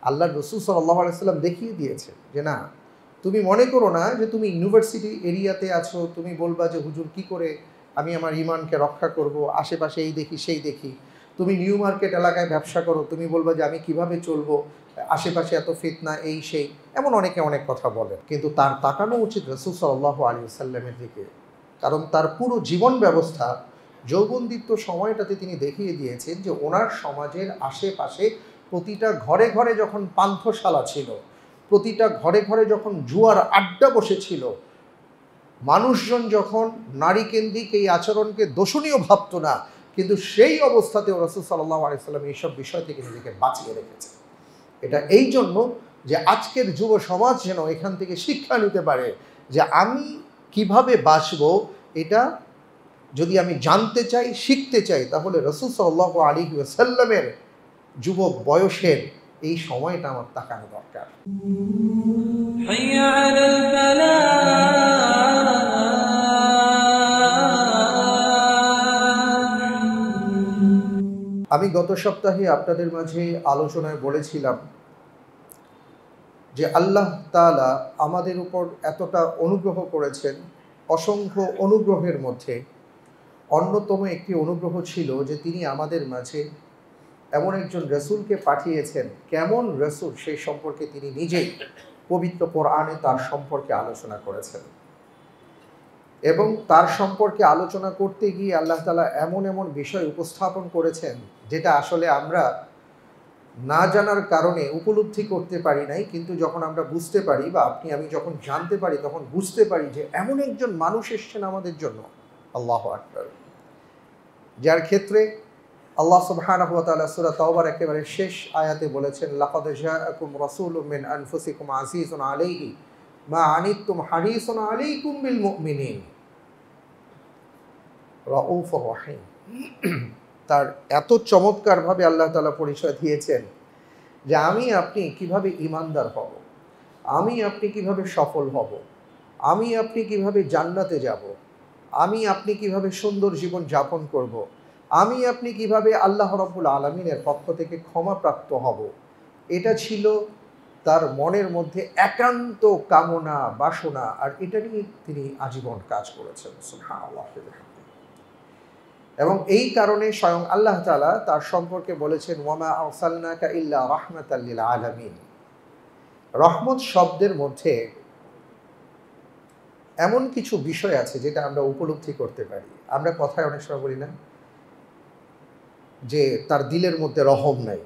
আল্লাহ রসুল সাল্লাল্লাহু আলাইহি সাল্লাম দেখিয়ে দিয়েছে যে না, তুমি মনে করো না যে তুমি ইউনিভার্সিটি এরিয়াতে আছো, তুমি বলবা যে হুজুর কি করে আমি আমার ইমানকে রক্ষা করব, আশেপাশে এই দেখি সেই দেখি। তুমি নিউ মার্কেট এলাকায় ব্যবসা করো, তুমি বলবা যে আমি কিভাবে চলবো, আশেপাশে এত ফিতনা এই সেই, এমন অনেকে অনেক কথা বলে। কিন্তু তার তাকানো উচিত রাসূল সাল্লাল্লাহু আলাইহি ওয়াসাল্লামের দিকে, কারণ তার পুরো জীবন ব্যবস্থা যৌবনদীপ্ত সময়টাতে তিনি দেখিয়ে দিয়েছেন যে ওনার সমাজের আশেপাশে প্রতিটা ঘরে ঘরে যখন পান্থশালা ছিল, প্রতিটা ঘরে ঘরে যখন জুয়ার আড্ডা বসেছিল, মানুষজন যখন নারীকেন্দ্রিক এই আচরণকে দোষণীয় ভাবত না, কিন্তু সেই অবস্থাতেও রাসূল সাল্লাল্লাহু আলাইহি ওয়াসাল্লাম এইসব বিষয় থেকে নিজেকে বাঁচিয়ে রেখেছে। এটা এই জন্য যে আজকের যুব সমাজ যেন এখান থেকে শিক্ষা নিতে পারে যে আমি কিভাবে বাঁচব, এটা যদি আমি জানতে চাই, শিখতে চাই, তাহলে রাসূল সাল্লাল্লাহু আলাইহি ওয়াসাল্লামের যুবক বয়সের এই সময়টা আমার তাকানো দরকার। আমি গত সপ্তাহে আপনাদের মাঝে আলোচনায় বলেছিলাম যে আল্লাহ তাআলা আমাদের উপর এতটা অনুগ্রহ করেছেন, অসংখ্য অনুগ্রহের মধ্যে অন্যতম একটি অনুগ্রহ ছিল যে তিনি আমাদের মাঝে এমন একজন রসুলকে পাঠিয়েছেন। কেমন রসুল সেই সম্পর্কে তিনি নিজেই পবিত্র কোরআনে তার সম্পর্কে আলোচনা করেছেন, এবং তার সম্পর্কে আলোচনা করতে গিয়ে আল্লাহ তাআলা এমন এমন বিষয় উপস্থাপন করেছেন যেটা আসলে আমরা না জানার কারণে উপলব্ধি করতে পারি নাই, কিন্তু যখন আমরা বুঝতে পারি বা আপনি আমি যখন জানতে পারি তখন বুঝতে পারি যে এমন একজন মানুষ এসেছেন আমাদের জন্য। আল্লাহু আকবার। যার ক্ষেত্রে আল্লাহ সুবহানাহু ওয়া তাআলা সূরা তাওবার একেবারে শেষ আয়াতে বলেছেন, লাকাদ জাআকুম রাসূলুম মিন আনফুসিকুম আজিজুন আলাইহি মা আনিতুম হারিসুন আলাইকুম বিল মুমিনিন রাউফুর রহিম। তার এত চমৎকারভাবে আল্লাহ তাআলা পরিচয় দিয়েছেন যে আমি আপনি কিভাবে ঈমানদার হব, আমি আপনি কিভাবে সফল হব, আমি আপনি কিভাবে জান্নাতে যাব, আমি আপনি কিভাবে সুন্দর জীবন যাপন করব, আমি আপনি কিভাবে আল্লাহ রাব্বুল আলামিনের পক্ষ থেকে ক্ষমাপ্রাপ্ত হব। এটা ছিল তার মনের মধ্যে একান্ত কামনা বাসনা, আর এটা নিয়ে তিনি আজীবন কাজ করেছেন। সুবহানাল্লাহ। এবং এই কারণে স্বয়ং আল্লাহ তাআলা তার সম্পর্কে বলেছেন, ওয়ামা আরসালনাকা ইল্লা রাহমাতাল লিল আলামিন। রহমত শব্দের মধ্যে এমন কিছু বিষয় আছে যেটা আমরা উপলব্ধি করতে পারি। আমরা কথায় অনেক সময় বলি না যে তার দিলের মধ্যে রহম নাই।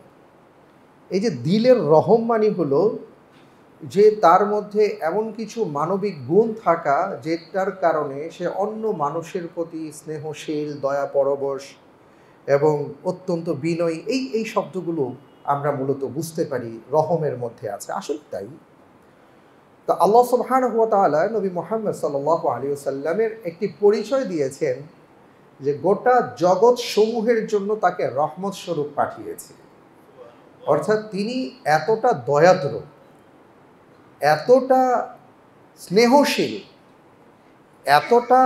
এই যে দিলের রহম মানে হলো যে তার মধ্যে এমন কিছু মানবিক গুণ থাকা যেটার কারণে সে অন্য মানুষের প্রতি স্নেহশীল, দয়া পরবশ এবং অত্যন্ত বিনয়ী, এই শব্দগুলো আমরা মূলত বুঝতে পারি রহমের মধ্যে আছে। আসলে তাই তো আল্লাহ সুবহানাহু ওয়া তাআলা নবী মুহাম্মদ সাল্লাল্লাহু আলাইহি ওয়াসাল্লামের একটি পরিচয় দিয়েছেন যে গোটা জগৎ সমূহের জন্য তাকে রহমত স্বরূপ পাঠিয়েছে। অর্থাৎ তিনি এতটা দয়াদ্র, এতটা স্নেহশীল, এতটা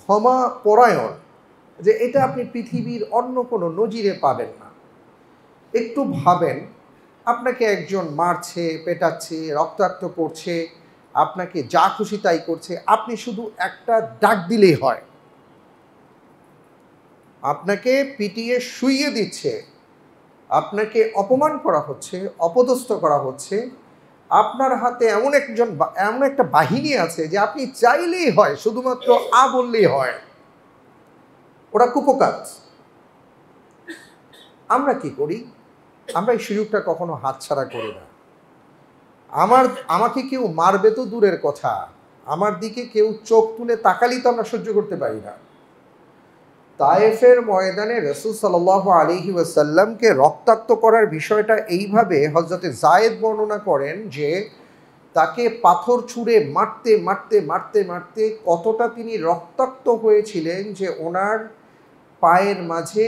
ক্ষমা পরায়ণ যে এটা আপনি পৃথিবীর অন্য কোনো নজিরে পাবেন না। একটু ভাবেন, আপনাকে একজন মারছে, পেটাচ্ছে, রক্তাক্ত করছে, আপনাকে যা খুশি তাই করছে, আপনি শুধু একটা ডাক দিলেই হয়, আপনাকে পিটিয়ে শুইয়ে দিচ্ছে, আপনাকে অপমান করা হচ্ছে, অপদস্থ করা হচ্ছে, আপনার হাতে এমন একটা বাহিনী আছে যে আপনি চাইলেই হয়, শুধুমাত্র আ বললেই হয়, ওরা কুপকাত। আমরা কি করি? আমরা এই সুযোগটা কখনো হাতছাড়া করি না। আমাকে কেউ মারবে তো দূরের কথা, আমার দিকে কেউ চোখ তুলে তাকালেই তো আমরা সহ্য করতে পারি না। তায়েফের ময়দানে রাসূল সাল্লাল্লাহু আলাইহি ওয়াসাল্লামকে রক্তাক্ত করার বিষয়টা এইভাবে হযরতে যায়েদ বর্ণনা করেন যে তাকে পাথর ছুঁড়ে মারতে মারতে মারতে মারতে কতটা তিনি রক্তাক্ত হয়েছিলেন যে ওনার পায়ের মাঝে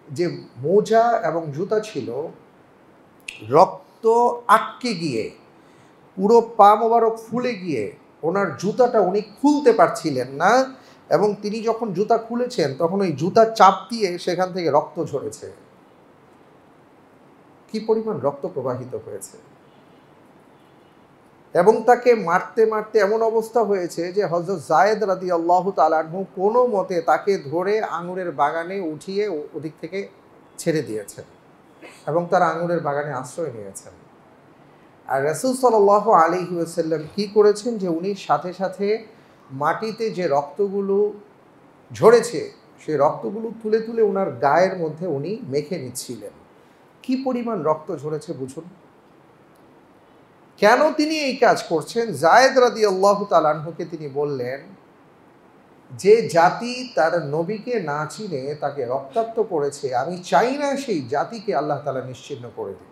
যে মোজা এবং জুতা ছিল, রক্ত আটকে গিয়ে পুরো পা মোবারক ফুলে গিয়ে ওনার জুতাটা উনি খুলতে পারছিলেন না, এবং তিনি যখন জুতা খুলেছেন তখন ওই জুতা চাপ দিয়ে সেখান থেকে রক্ত ঝরেছে। কি পরিমাণ রক্ত প্রবাহিত হয়েছে, এবং তাকে মারতে মারতে এমন অবস্থা হয়েছে যে হযরত যায়েদ রাদিয়াল্লাহু তাআলা আনহু কোনো মতে তাকে ধরে আঙুরের বাগানে উঠিয়ে ওদিক থেকে ছেড়ে দিয়েছেন এবং তারা আঙুরের বাগানে আশ্রয় নিয়েছেন। আর রাসূল সাল্লাল্লাহু আলাইহি ওয়াসাল্লাম কি করেছেন যে উনি সাথে সাথে মাটিতে যে রক্তগুলো ঝরেছে সেই রক্তগুলো তুলে তুলে ওনার গায়ের মধ্যে উনি মেখে নিচ্ছিলেন। কি পরিমাণ রক্ত ঝরেছে বুঝুন। কেন তিনি এই কাজ করছেন? যায়েদ রাদিয়াল্লাহু তাআলা আনহুকে তিনি বললেন, যে জাতি তার নবীকে না চিনে তাকে রক্তাক্ত করেছে, আমি চাই না সেই জাতিকে আল্লাহ তাআলা নিশ্চিহ্ন করে দিন,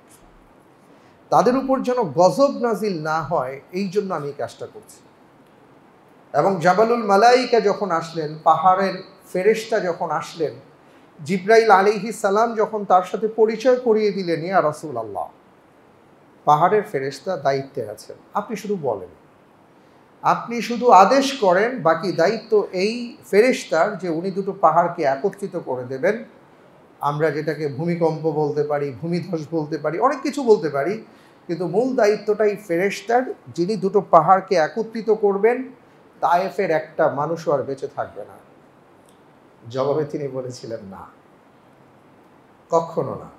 তাদের উপর যেন গজব নাজিল না হয়, এই জন্য আমি এই কাজটা করছি। এবং জাবালুল মালাইকা যখন আসলেন, পাহাড়ের ফেরেশতা যখন আসলেন, জিবরাইল আলাইহিস সালাম যখন তার সাথে পরিচয় করিয়ে দিলেন, ইয়া রাসূলুল্লাহ, পাহাড়ের ফেরেশতা দায়িত্বে আছেন, আপনি শুধু বলেন, আপনি শুধু আদেশ করেন, বাকি দায়িত্ব এই ফেরেশতার যে উনি দুটো পাহাড়কে একত্রিত করে দেবেন। আমরা যেটাকে ভূমিকম্প বলতে পারি, ভূমিধস বলতে পারি, অনেক কিছু বলতে পারি, কিন্তু মূল দায়িত্বটাই ফেরেশতার, যিনি দুটো পাহাড়কে একত্রিত করবেন, তায়েফের একটা মানুষও আর বেঁচে থাকবে না। জবাবে তিনি বলেছিলেন, না, কখনো না।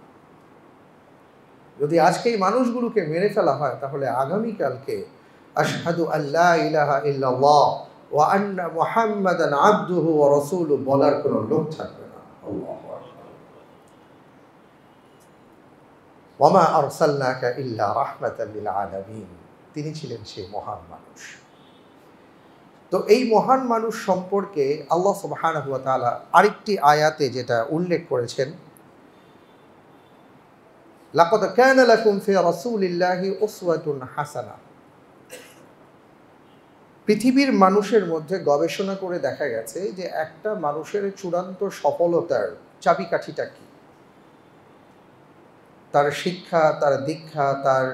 যদি আজকে এই মানুষগুলোকে মেরে ফেলা হয়, তাহলে আগামীকালকে আশহাদু আল্লা ইলাহা ইল্লাল্লাহ ওয়া আন্না মুহাম্মাদান আবদুহু ওয়া রাসূলুহু বলার কোনো লোক থাকবে না। আল্লাহু আকবার। ওয়া মা আরসালনাকা ইল্লা রাহমাতাল লিল আলামিন। তিনি ছিলেন সেই মহান মানুষ। তো এই মহান মানুষ সম্পর্কে আল্লাহ সুবহানাহু ওয়া তাআলা আরেকটি আয়াতে যেটা উল্লেখ করেছেন, লাকাদ কানা লাকুম ফি রাসূলিল্লাহি উসওয়াতুন হাসানা। পৃথিবীর মানুষের মধ্যে গবেষণা করে দেখা গেছে যে একটা মানুষের চূড়ান্ত সফলতার চাবিকাঠিটা কি? তার শিক্ষা, তার দীক্ষা, তার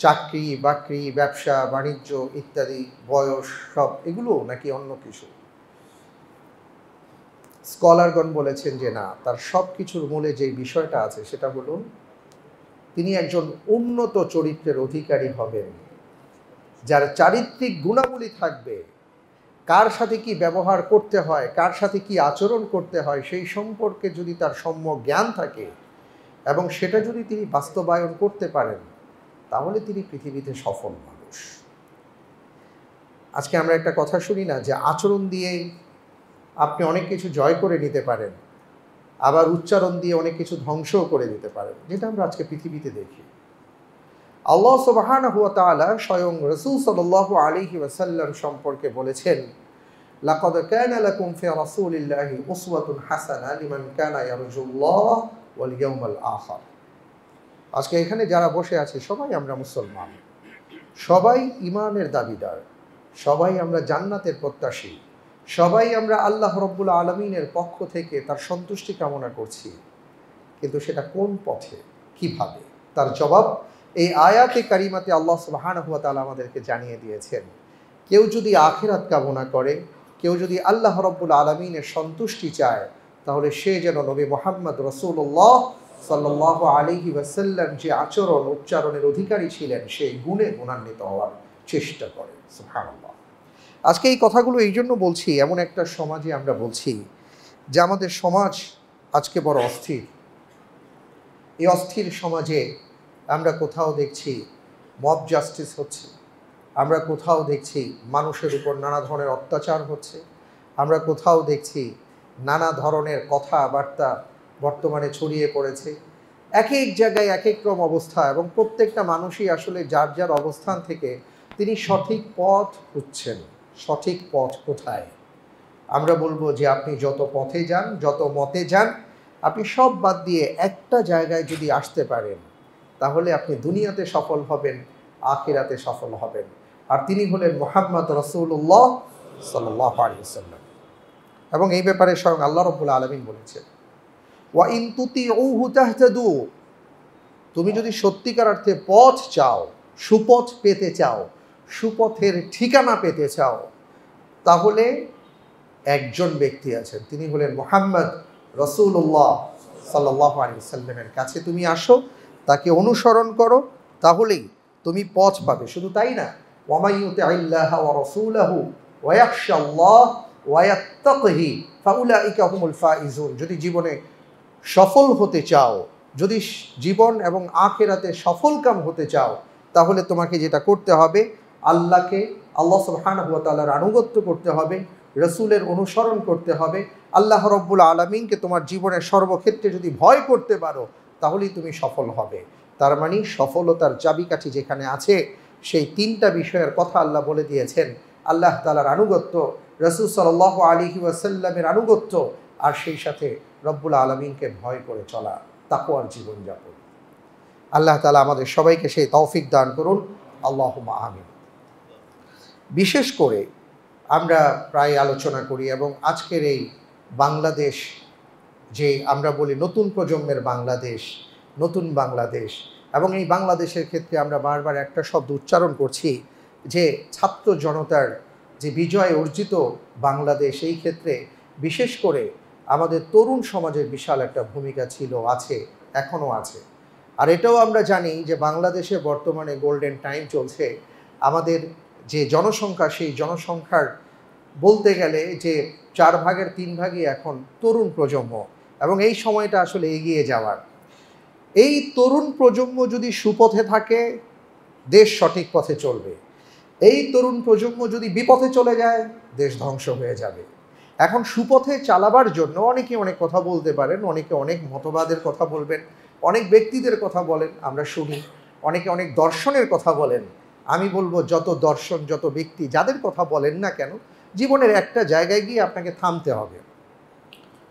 চাকরি বাকরি, ব্যবসা বাণিজ্য ইত্যাদি, বয়স, সব এগুলো নাকি অন্য কিছু? স্কলারগণ বলেছেন যে না, তার সব কিছুর মূলে যে বিষয়টা আছে সেটা হলো তিনি একজন উন্নত চরিত্রের অধিকারী হবেন, যার চারিত্রিক গুণাবলী থাকবে, কার সাথে কি ব্যবহার করতে হয়, কার সাথে কি আচরণ করতে হয়, সেই সম্পর্কে যদি তার সম্যক জ্ঞান থাকে এবং সেটা যদি তিনি বাস্তবায়ন করতে পারেন, তাহলে তিনি পৃথিবীতে সফল মানুষ। আজকে আমরা একটা কথা শুনি না যে আচরণ দিয়ে আপনি অনেক কিছু জয় করে নিতে পারেন, আবার উচ্চারণ দিয়ে অনেক কিছু ধ্বংসও করে দিতে পারেন, যেটা আমরা আজকে পৃথিবীতে দেখি। আল্লাহ সুবহানাহু ওয়া তাআলা স্বয়ং রাসূল সাল্লাল্লাহু আলাইহি ওয়াসাল্লাম সম্পর্কে বলেছেন, লাকাদ কানা লাকুম ফি রাসূলিল্লাহি উসওয়াতুন হাসানা লিমান কানা ইয়ারজুল্লাহ ওয়াল ইয়াউমাল আখির। আজকে এখানে যারা বসে আছে সবাই আমরা মুসলমান, সবাই ঈমানের দাবিদার, সবাই আমরা জান্নাতের প্রত্যাশী, সবাই আমরা আল্লাহ রাব্বুল আলামিনের পক্ষ থেকে তার সন্তুষ্টি কামনা করছি। কিন্তু সেটা কোন পথে, কিভাবে? তার জবাব এই আয়াতে কারিমাতে আল্লাহ সুবহানাহু ওয়া তাআলা আমাদেরকে জানিয়ে দিয়েছেন। কেউ যদি আখিরাত কামনা করে, কেউ যদি আল্লাহ রাব্বুল আলামিনের সন্তুষ্টি চায়, তাহলে সে যেন নবী মুহাম্মদ রাসূলুল্লাহ সাল্লাল্লাহু আলাইহি ওয়াসাল্লাম যে আচরণ উচ্চারণের অধিকারী ছিলেন, সেই গুণে গুণান্বিত হওয়ার চেষ্টা করে। সুবহানাল্লাহ। আজকে এই কথাগুলো এই জন্য বলছি, এমন একটা সমাজে আমরা বলছি যে আমাদের সমাজ আজকে বড় অস্থির। এই অস্থির সমাজে আমরা কোথাও দেখছি মব জাস্টিস হচ্ছে, আমরা কোথাও দেখছি মানুষের উপর নানা ধরনের অত্যাচার হচ্ছে, আমরা কোথাও দেখছি নানা ধরনের কথাবার্তা বর্তমানে ছড়িয়ে পড়েছে। এক এক জায়গায় এক এক রকম অবস্থা, এবং প্রত্যেকটা মানুষই আসলে যার যার অবস্থান থেকে তিনি সঠিক পথ খুঁজছেন। সঠিক পথ কোথায়? আমরা বলবো যে আপনি যত পথে যান, যত মতে যান, আপনি সব বাদ দিয়ে একটা জায়গায় যদি আসতে পারেন, তাহলে আপনি দুনিয়াতে সফল হবেন, আখিরাতে সফল হবেন। আর তিনি হলেন মুহাম্মদ রাসূলুল্লাহ সাল্লাল্লাহু আলাইহি ওয়াসাল্লাম। এবং এই ব্যাপারে স্বয়ং আল্লাহ রাব্বুল আলামিন বলেছেন, ওয়া ইন তুতিউহু তাহতাদু। তুমি যদি সত্যিকার অর্থে পথ চাও, সুপথ পেতে চাও, সুপথের ঠিকানা পেতে চাও, তাহলে একজন ব্যক্তি আছেন, তিনি হলেন মুহাম্মদ রাসূলুল্লাহ সাল্লাল্লাহু আলাইহি ওয়াসাল্লামের কাছে তুমি আসো, তাকে অনুসরণ করো, তাহলেই তুমি পথ পাবে। শুধু তাই না, ওয়ামান ইউতিইল্লাহা ওয়া রাসূলাহু ওয়া ইয়াখশাল্লাহ ওয়া ইয়াত্তাকিহি ফাউলাইকা হুমুল ফাইজুন। যদি জীবনে সফল হতে চাও, যদি জীবন এবং আখিরাতে সফলকাম হতে চাও, তাহলে তোমাকে যেটা করতে হবে, আল্লাহ সুবহানাহু ওয়া তাআলার আনুগত্য করতে হবে, রসুলের অনুসরণ করতে হবে। আল্লাহ রব্বুল আলামিনকে তোমার জীবনের সর্বক্ষেত্রে যদি ভয় করতে পারো, তাহলেই তুমি সফল হবে। তার মানে সফলতার চাবিকাঠি যেখানে আছে, সেই তিনটা বিষয়ের কথা আল্লাহ বলে দিয়েছেন। আল্লাহ তাআলার আনুগত্য, রাসূল সাল্লাল্লাহু আলাইহি ওয়াসাল্লামের আনুগত্য, আর সেই সাথে রব্বুল আলামিনকে ভয় করে চলা, তাকওয়ার জীবনযাপন। আল্লাহ তাআলা আমাদের সবাইকে সেই তৌফিক দান করুন, আল্লাহুম্মা আমিন। বিশেষ করে আমরা প্রায় আলোচনা করি, এবং আজকের এই বাংলাদেশ, যে আমরা বলি নতুন প্রজন্মের বাংলাদেশ, নতুন বাংলাদেশ, এবং এই বাংলাদেশের ক্ষেত্রে আমরা বারবার একটা শব্দ উচ্চারণ করছি যে ছাত্র জনতার যে বিজয় অর্জিত বাংলাদেশ, এই ক্ষেত্রে বিশেষ করে আমাদের তরুণ সমাজের বিশাল একটা ভূমিকা ছিল, আছে, এখনও আছে। আর এটাও আমরা জানি যে বাংলাদেশে বর্তমানে গোল্ডেন টাইম চলছে। আমাদের যে জনসংখ্যা, সেই জনসংখ্যার বলতে গেলে যে 4 ভাগের 3 ভাগই এখন তরুণ প্রজন্ম, এবং এই সময়টা আসলে এগিয়ে যাওয়ার। এই তরুণ প্রজন্ম যদি সুপথে থাকে, দেশ সঠিক পথে চলবে। এই তরুণ প্রজন্ম যদি বিপথে চলে যায়, দেশ ধ্বংস হয়ে যাবে। এখন সুপথে চালাবার জন্য অনেকে অনেক কথা বলতে পারেন, অনেকে অনেক মতবাদের কথা বলবেন, অনেক ব্যক্তিদের কথা বলেন, আমরা শুনি, অনেকে অনেক দর্শনের কথা বলেন। আমি বলবো, যত দর্শন, যত ব্যক্তি যাদের কথা বলেন না কেন, জীবনের একটা জায়গায় গিয়ে আপনাকে থামতে হবে।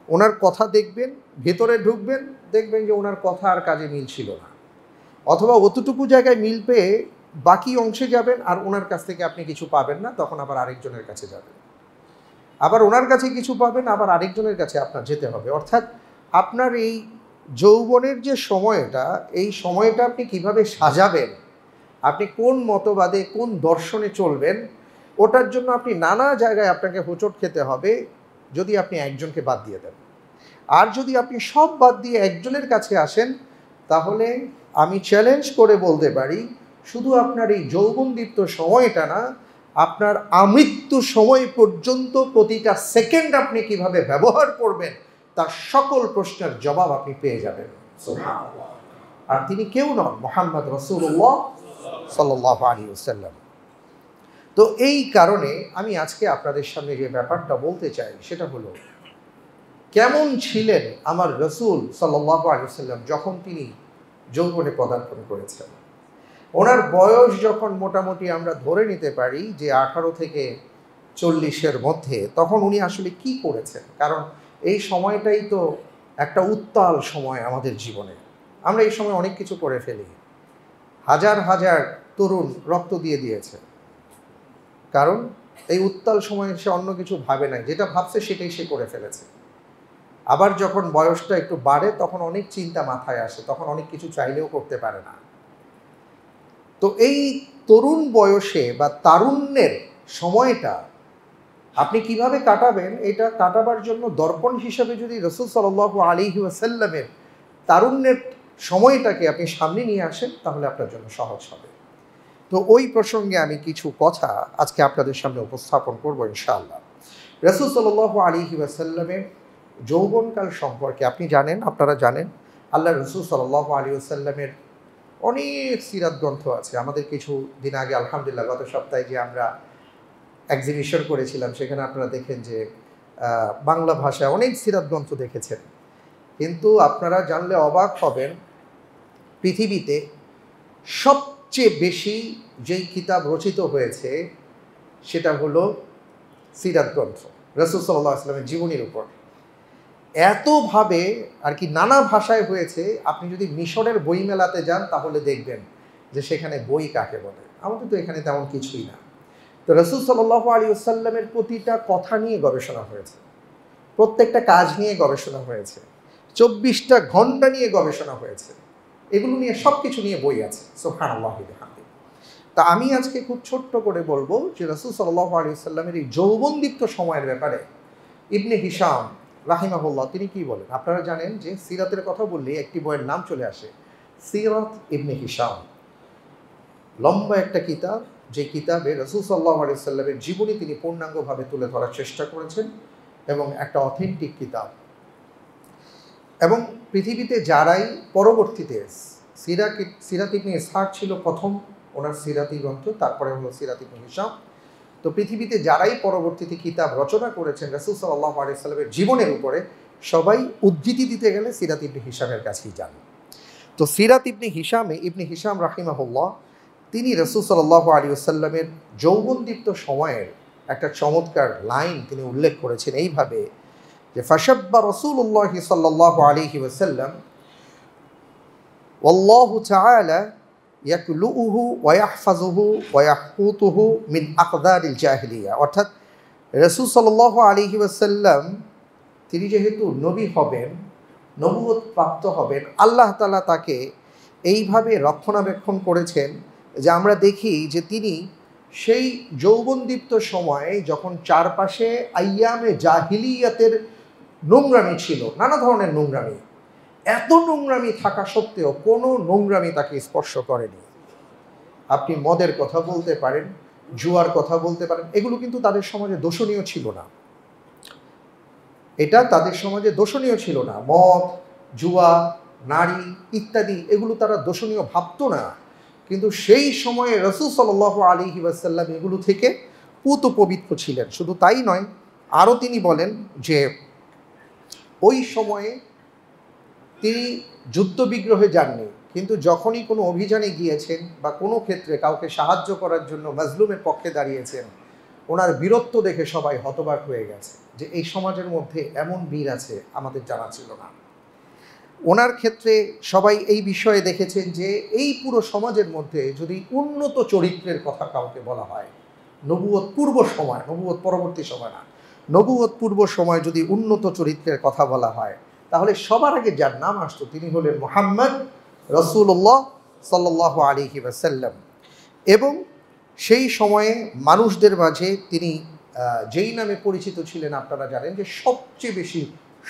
ওনার কথা দেখবেন, ভেতরে ঢুকবেন, দেখবেন যে ওনার কথা আর কাজে মিল ছিল না, অথবা অতটুকু জায়গায় মিল পেয়ে বাকি অংশে যাবেন, আর ওনার কাছ থেকে আপনি কিছু পাবেন না, তখন আবার আরেকজনের কাছে যাবেন, আবার ওনার কাছে কিছু পাবেন, আবার আরেকজনের কাছে আপনার যেতে হবে। অর্থাৎ আপনার এই যৌবনের যে সময়টা, এই সময়টা আপনি কিভাবে সাজাবেন, আপনি কোন মতবাদে, কোন দর্শনে চলবেন, ওটার জন্য আপনি নানা জায়গায় আপনাকে হোঁচট খেতে হবে, যদি আপনি একজনকে বাদ দিয়ে দেন। আর যদি আপনি সব বাদ দিয়ে একজনের কাছে আসেন, তাহলে আমি চ্যালেঞ্জ করে বলতে পারি, শুধু আপনার এই যৌবনদীপ্ত সময়টা না, আপনার আমৃত্যু সময় পর্যন্ত প্রতিটা সেকেন্ড আপনি কিভাবে ব্যবহার করবেন, তার সকল প্রশ্নের জবাব আপনি পেয়ে যাবেন। সুবহানাল্লাহ। আর তিনি কেউ নন, মুহাম্মদ রাসূলুল্লাহ সাল্লাল্লাহু আলাইহি ওয়াসাল্লাম। তো এই কারণে আমি আজকে আপনাদের সামনে যে ব্যাপারটা বলতে চাই, সেটা হলো, কেমন ছিলেন আমার রাসূল সাল্লাল্লাহু আলাইহি ওয়াসাল্লাম যখন তিনি যৌবনে পদার্পণ করেছেন। ওনার বয়স যখন মোটামুটি আমরা ধরে নিতে পারি যে 18 থেকে 40-এর মধ্যে, তখন উনি আসলে কি করেছেন। কারণ এই সময়টাই তো একটা উত্তাল সময় আমাদের জীবনে। আমরা এই সময় অনেক কিছু করে ফেলি। হাজার হাজার তরুণ রক্ত দিয়ে দিয়েছে, কারণ এই উত্তাল সময়ে সে অন্য কিছু ভাবে নাই, যেটা ভাবছে সেটাই সে করে ফেলেছে। আবার যখন বয়সটা একটু বাড়ে, তখন অনেক চিন্তা মাথায় আসে, তখন অনেক কিছু চাইলেও করতে পারে না। তো এই তরুণ বয়সে বা তারুণ্যের সময়টা আপনি কিভাবে কাটাবেন, এটা কাটাবার জন্য দর্পণ হিসাবে যদি রাসূল সাল্লাল্লাহু আলাইহি ওয়াসাল্লামের তারুণ্যের সময়টাকে আপনি সামনে নিয়ে আসেন, তাহলে আপনার জন্য সহজ হবে। তো ওই প্রসঙ্গে আমি কিছু কথা আজকে আপনাদের সামনে উপস্থাপন করব ইনশাআল্লাহ। রাসূল সাল্লাল্লাহু আলাইহি ওয়াসাল্লামের যৌবনকাল সম্পর্কে আপনি জানেন, আপনারা জানেন, আল্লাহ রাসূল সাল্লাল্লাহু আলাইহি ওয়াসাল্লামের অনেক সিরাত গ্রন্থ আছে। আমাদের কিছু দিন আগে আলহামদুলিল্লাহ গত সপ্তাহে যে আমরা এক্সিবিশন করেছিলাম, সেখানে আপনারা দেখেন যে বাংলা ভাষায় অনেক সিরাত গ্রন্থ দেখেছেন। কিন্তু আপনারা জানলে অবাক হবেন, পৃথিবীতে সবচেয়ে বেশি যেই কিতাব রচিত হয়েছে, সেটা হলো সিরাত গ্রন্থ, রাসূল সাল্লাল্লাহু আলাইহি ওয়াসাল্লামের জীবনীর উপর। এতভাবে আর কি নানা ভাষায় হয়েছে, আপনি যদি মিশরের বই মেলাতে যান, তাহলে দেখবেন যে সেখানে বই কাকে বলে। আমাদের তো এখানে তেমন কিছুই না। তো রাসূল সাল্লাল্লাহু আলাইহি ওয়াসাল্লামের প্রতিটা কথা নিয়ে গবেষণা হয়েছে, প্রত্যেকটা কাজ নিয়ে গবেষণা হয়েছে, 24টা ঘন্টা নিয়ে গবেষণা হয়েছে, এগুলো নিয়ে সব কিছু নিয়ে বই আছে। সুবহানাল্লাহি ওয়া বিহামদিহি। তা আমি আজকে খুব ছোট্ট করে বলবো যে রাসূল সাল্লাল্লাহু আলাইহি ওয়াসাল্লামের এই যৌবনদীপ্ত সময়ের ব্যাপারে ইবনে হিশাম রাহিমাহুল্লাহ তিনি কি বলেন। আপনারা জানেন যে সিরাতের কথা বললে একটি বইয়ের নাম চলে আসে, সিরাত ইবনে হিশাম, লম্বা একটা কিতাব, যে কিতাবে রাসূল সাল্লাল্লাহু আলাইহি সাল্লামের জীবনী তিনি পূর্ণাঙ্গভাবে তুলে ধরার চেষ্টা করেছেন এবং একটা অথেন্টিক কিতাব। এবং পৃথিবীতে যারাই পরবর্তীতে সিরাত ইবনে ইসহাক ছিল প্রথম ওনার সিরাতি গ্রন্থ, তারপরে হলো সিরাত ইবনে হিশাম। তো পৃথিবীতে যারাই পরবর্তীতে কিতাব রচনা করেছেন রাসূল সাল্লাল্লাহু আলাইহি সাল্লামের জীবনের উপরে, সবাই উদ্ধৃতি দিতে গেলে সিরাত ইবনে হিশামের কাছেই যান। তো সিরাত ইবনে হিশাম রাহিমাহুল্লাহ তিনি রাসূল সাল্লাল্লাহু আলাইহি ওয়াসাল্লামের যৌবনদীপ্ত সময়ের একটা চমৎকার লাইন তিনি উল্লেখ করেছেন এইভাবে যে ফাশাব্বা রাসূলুল্লাহ সাল্লাল্লাহু আলাইহি ওয়াসাল্লাম ওয়াল্লাহু তাআলা ইয়াকলুহু ওয়া ইয়াহফাজুহু ওয়া ইয়াহফুতুহু মিন আকদারিল জাহিলিয়া। অর্থাৎ রাসূল সাল্লাল্লাহু আলাইহি ওয়াসাল্লাম তিনি যেহেতু নবী হবেন, নবুয়ত প্রাপ্ত হবেন, আল্লাহ তাআলা তাকে এইভাবে রক্ষণাবেক্ষণ করেছেন যে আমরা দেখি যে তিনি সেই যৌবনদীপ্ত সময়ে যখন চারপাশে আইয়ামে জাহিলিয়াতের নোংরামি ছিল, নানা ধরনের নোংরামি, এত নোংরামি থাকা সত্ত্বেও কোনো নোংরামি তাকে স্পর্শ করেনি। আপনি মদের কথা বলতে পারেন, জুয়ার কথা বলতে পারেন, এগুলো কিন্তু তাদের সমাজে দোষণীয় ছিল না। এটা তাদের সমাজে দোষণীয় ছিল না। মদ, জুয়া, নারী ইত্যাদি এগুলো তারা দোষণীয় ভাবতো না। কিন্তু সেই সময়ে রাসূল সাল্লাল্লাহু আলাইহি ওয়াসাল্লাম এগুলো থেকে পুত পবিত্র ছিলেন। শুধু তাই নয়, আরও তিনি বলেন যে ওই সময়ে তিনি যুদ্ধবিগ্রহে যাননি, কিন্তু যখনই কোনো অভিযানে গিয়েছেন বা কোনো ক্ষেত্রে কাউকে সাহায্য করার জন্য মাজলুমের পক্ষে দাঁড়িয়েছেন, ওনার বীরত্ব দেখে সবাই হতবাক হয়ে গেছে যে এই সমাজের মধ্যে এমন বীর আছে, আমাদের জানা ছিল না। ওনার ক্ষেত্রে সবাই এই বিষয়ে দেখেছেন যে এই পুরো সমাজের মধ্যে যদি উন্নত চরিত্রের কথা কাউকে বলা হয়, নবুয়ত পূর্ব সময়, নবুয়ত পরবর্তী সময় না, নবুয়ত পূর্ব সময় যদি উন্নত চরিত্রের কথা বলা হয়, তাহলে সবার আগে যার নাম আসতো তিনি হলেন মুহাম্মদ রাসূলুল্লাহ সাল্লাল্লাহু আলাইহি ওয়াসাল্লাম। এবং সেই সময়ে মানুষদের মাঝে তিনি যেই নামে পরিচিত ছিলেন আপনারা জানেন যে সবচেয়ে বেশি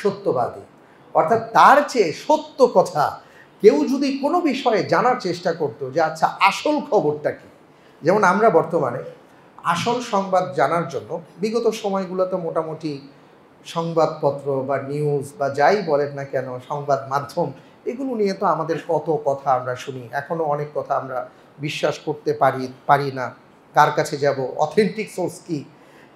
সত্যবাদী। অর্থাৎ তার চেয়ে সত্য কথা কেউ যদি কোনো বিষয়ে জানার চেষ্টা করতো যে আচ্ছা আসল খবরটা কী, যেমন আমরা বর্তমানে আসল সংবাদ জানার জন্য বিগত সময়গুলোতে মোটামুটি সংবাদপত্র বা নিউজ বা যাই বলেন না কেন, সংবাদ মাধ্যম, এগুলো নিয়ে তো আমাদের কত কথা আমরা শুনি। এখনও অনেক কথা আমরা বিশ্বাস করতে পারি না, কার কাছে যাব, অথেন্টিক সোর্স কী।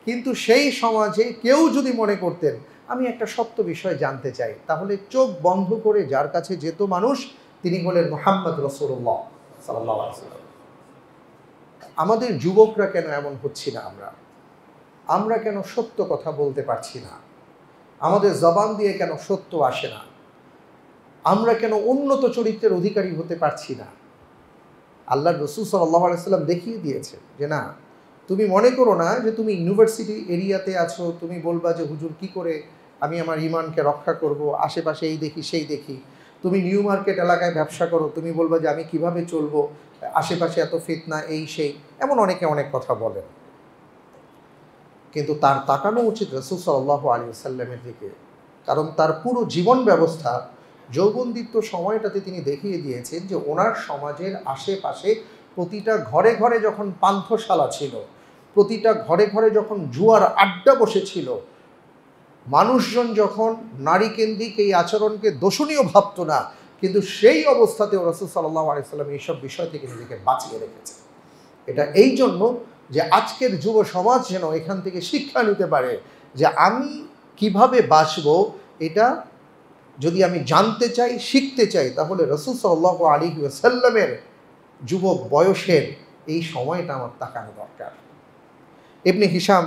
কিন্তু সেই সমাজে কেউ যদি মনে করতেন আমি একটা সত্য বিষয় জানতে চাই, তাহলে চোখ বন্ধ করে যার কাছে যেত মানুষ, তিনি হলেন মুহাম্মদ রাসূলুল্লাহ সাল্লাল্লাহু আলাইহি ওয়াসাল্লাম। আমাদের যুবকরা কেন এমন হচ্ছি না? আমরা কেন সত্য কথা বলতে পারছি না? আমাদের জবান দিয়ে কেন সত্য আসে না? আমরা কেন উন্নত চরিত্রের অধিকারী হতে পারছি না? আল্লাহর রাসূল সাল্লাল্লাহু আলাইহি ওয়াসাল্লাম দেখিয়ে দিয়েছে যে না, তুমি মনে করো না যে তুমি ইউনিভার্সিটি এরিয়াতে আছো, তুমি বলবা যে হুজুর কি করে আমি আমার ইমানকে রক্ষা করব, আশেপাশে এই দেখি সেই দেখি। তুমি নিউ মার্কেট এলাকায় ব্যবসা করো, তুমি বলবা যে আমি কিভাবে চলবো, আশেপাশে এত ফিতনা, এই সেই, এমন অনেকে অনেক কথা বলেন। কিন্তু তার তাকানো উচিত রাসূল সাল্লাল্লাহু আলাইহি ওয়াসাল্লামের দিকে, কারণ তার পুরো জীবন ব্যবস্থা যৌবনদীপ্ত সময়টাতে তিনি দেখিয়ে দিয়েছেন যে ওনার সমাজের আশেপাশে প্রতিটা ঘরে ঘরে যখন পান্থশালা ছিল, প্রতিটা ঘরে ঘরে যখন জুয়ার আড্ডা বসেছিল, মানুষজন যখন নারীকেন্দ্রিক এই আচরণকে দোষণীয় ভাবত না, কিন্তু সেই অবস্থাতেও রাসূল সাল্লাল্লাহু আলাইহি ওয়াসাল্লাম এইসব বিষয় থেকে নিজেকে বাঁচিয়ে রেখেছে। এটা এই জন্য যে আজকের যুব সমাজ যেন এখান থেকে শিক্ষা নিতে পারে যে আমি কিভাবে বাঁচব, এটা যদি আমি জানতে চাই, শিখতে চাই, তাহলে রাসূল সাল্লাল্লাহু আলাইহি ওয়াসাল্লামের যুবক বয়সের এই সময়টা আমার তাকানো দরকার। ইবনে হিশাম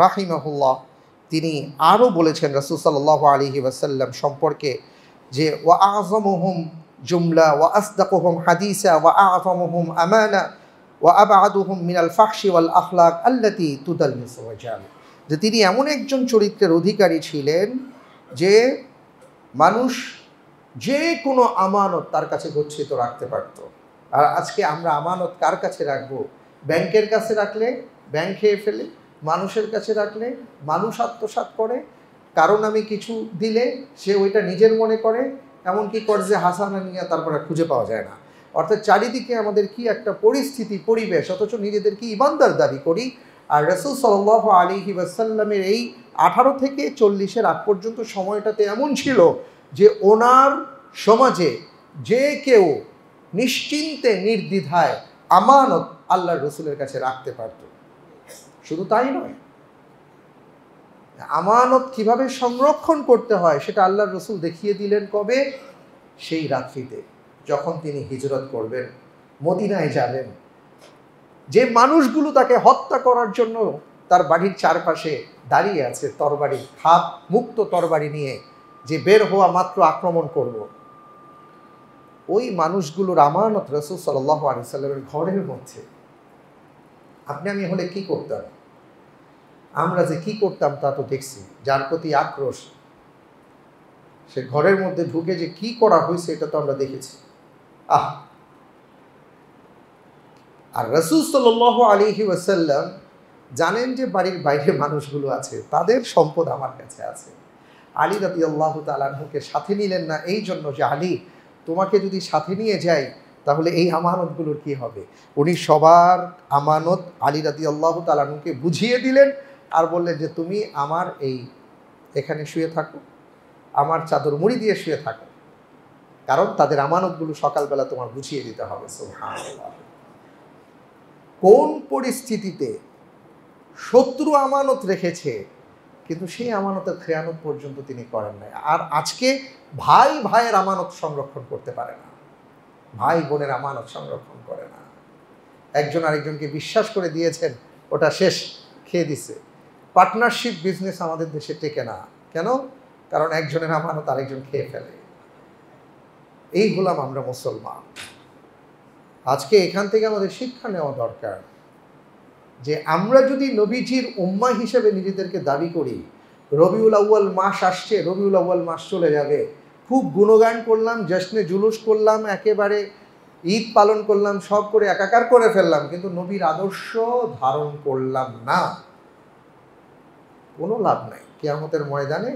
রাহিমাহুল্লাহ তিনি আরও বলেছেন রাসূল সাল্লাল্লাহু আলাইহি ওয়াসাল্লাম সম্পর্কে যে ওয়া আযমুহুম জুমলা ওয়া আসদাকুহুম হাদিসা ওয়া আযমুহুম আমানা ওয়া আবআদুহুম মিনাল ফাহশি ওয়াল আখলাক আল্লাতী তুদাল্লিসু ওয়াজাল, যে তিনি এমন একজন চরিত্রের অধিকারী ছিলেন যে মানুষ যে কোনো আমানত তার কাছে গচ্ছিত রাখতে পারত। আর আজকে আমরা আমানত কার কাছে রাখবো? ব্যাংকের কাছে রাখলে ব্যাংক খেয়ে ফেলে, মানুষের কাছে রাখলে মানুষ আত্মসাৎ করে, কারণ আমি কিছু দিলে সে ওইটা নিজের মনে করে, এমনকি কর্জে হাসানা নিয়ে তারপরে খুঁজে পাওয়া যায় না। অর্থাৎ চারিদিকে আমাদের কি একটা পরিস্থিতি, পরিবেশ, অথচ নিজেদেরকে ইমানদার দাবি করি। আর রাসূল সাল্লাল্লাহু আলাইহি ওয়াসাল্লামের এই 18 থেকে 40-এর আগ পর্যন্ত সময়টাতে এমন ছিল যে ওনার সমাজে যে কেউ নিশ্চিন্তে নির্দ্বিধায় আমানত আল্লাহর রসুলের কাছে রাখতে পারত। শুধু তাই নয়, আমানত কিভাবে সংরক্ষণ করতে হয় সেটা আল্লাহর রসুল দেখিয়ে দিলেন কবে? সেই রাত্রিতে যখন তিনি হিজরত করবেন, মদিনায় যাবেন। যে মানুষগুলো তাকে হত্যা করার জন্য তার বাড়ির চারপাশে দাঁড়িয়ে আছে, তরবারি, হাত মুক্ত তরবারি নিয়ে, যে বের হওয়া মাত্র আক্রমণ করব, ওই মানুষগুলোর আমানত রাসূল সাল্লাল্লাহু আলাইহি সাল্লামের ঘরের মধ্যে। আপনি আমি হলে কি করতাম? আমরা যে কি করতাম তা তো দেখছি। যার প্রতি আক্রোশ, সে ঘরের মধ্যে ঢুকে যে কি করা হয়েছে এটা তো আমরা দেখেছি। আর রাসূল সাল্লাল্লাহু আলাইহি ওয়াসাল্লাম জানেন যে বাড়ির বাইরে মানুষগুলো আছে, তাদের সম্পদ আমার কাছে আছে। আলী রাদিয়াল্লাহু তাআলা আনহুকে সাথে নিলেন না এই জন্য যে আলী, তোমাকে যদি সাথে নিয়ে যাই তাহলে এই আমানতগুলোর কি হবে? উনি সবার আমানত আলী রাদিয়াল্লাহু তাআলা আনহুকে বুঝিয়ে দিলেন আর বললেন যে তুমি আমার এই এখানে শুয়ে থাকো, আমার চাদর মুড়ি দিয়ে শুয়ে থাকো, কারণ তাদের আমানতগুলো সকালবেলা তোমার বুঝিয়ে দিতে হবে। সুবহানাল্লাহ। কোন পরিস্থিতিতে শত্রু আমানত রেখেছে কিন্তু সেই আমানতের খেয়ানত পর্যন্ত তিনি করেন নাই। আর আজকে ভাই ভাইয়ের আমানত সংরক্ষণ করতে পারে না, ভাই বোনের আমানত সংরক্ষণ করে না। একজন আরেকজনকে বিশ্বাস করে দিয়েছেন, ওটা শেষ, খেয়ে দিছে। পার্টনারশিপ বিজনেস আমাদের দেশে টেকে না। কেন? কারণ একজনের আমানত আরেকজন খেয়ে ফেলে। এই হলাম আমরা মুসলমান। আজকে এখান থেকে আমাদের শিক্ষা নেওয়া দরকার যে আমরা যদি নবীজির উম্মাহ হিসেবে নিজেদেরকে দাবি করি, রবিউল আউয়াল মাস আসছে, রবিউল আউয়াল মাস চলে যাবে, খুব গুণগান করলাম, জশ্নে জুলুস করলাম, একেবারে ঈদ পালন করলাম, সব করে একাকার করে ফেললাম, কিন্তু নবীর আদর্শ ধারণ করলাম না, কোনো লাভ নাই। কিয়ামতের ময়দানে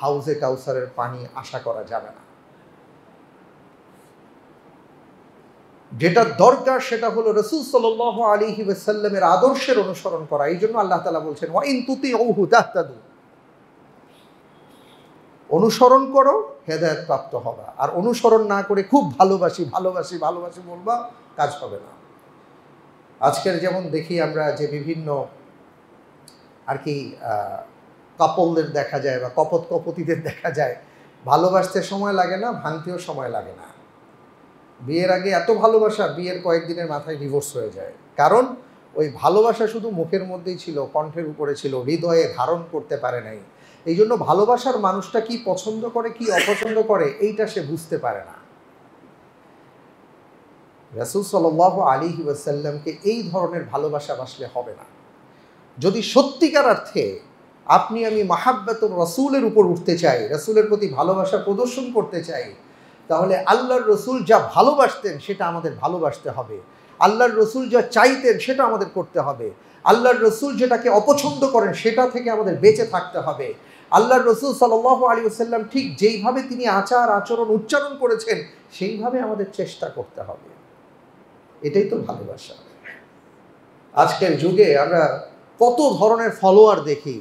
হাউজে কাউসারের পানি আশা করা যাবে না। যেটা দরকার সেটা হলো রাসূল সাল্লাল্লাহু আলাইহি ওয়াসাল্লামের আদর্শের অনুসরণ করা। এই জন্য আল্লাহ তাআলা বলছেন ওয়া ইন তুতিউহু তাহতাদু, অনুসরণ করো হেদায়েত প্রাপ্ত হবা। আর অনুসরণ না করে খুব ভালোবাসি ভালোবাসি ভালোবাসি বলবা, কাজ হবে না। আজকের যেমন দেখি আমরা যে বিভিন্ন আর কি কাপলদের দেখা যায় বা কপতিদের দেখা যায়, ভালোবাসতে সময় লাগে না, ভাঙতেও সময় লাগে না। বিয়ের আগে এত ভালোবাসা, বিয়ের কয়েকদিনের মাথায় ডিভোর্স হয়ে যায়। কারণ ওই ভালোবাসা শুধু মুখের মধ্যেই ছিল, কণ্ঠের উপরে ছিল, হৃদয়ে ধারণ করতে পারে নাই। এই জন্য ভালোবাসার মানুষটা কি পছন্দ করে কি অপছন্দ করে এইটা সে বুঝতে পারে না। রাসূল সাল্লাল্লাহু আলাইহি ওয়াসাল্লামকে এই ধরনের ভালোবাসা বাসলে হবে না। যদি সত্যিকার অর্থে আপনি আমি মাহাব্বাতুর রাসূলের উপর উঠতে চাই, রাসূলের প্রতি ভালোবাসা প্রদর্শন করতে চাই, তাহলে আল্লাহর রসুল যা ভালোবাসতেন সেটা আমাদের ভালোবাসতে হবে। আল্লাহর রসুল যা চাইতেন সেটা আমাদের করতে হবে। আল্লাহর রসুল যেটাকে অপছন্দ করেন সেটা থেকে আমাদের বেঁচে থাকতে হবে। আল্লাহর রসুল সাল্লাল্লাহু আলাইহি ওয়াসাল্লাম ঠিক যেইভাবে তিনি আচার আচরণ উচ্চারণ করেছেন সেইভাবে আমাদের চেষ্টা করতে হবে। এটাই তো ভালোবাসা। আজকের যুগে আমরা কত ধরনের ফলোয়ার দেখি,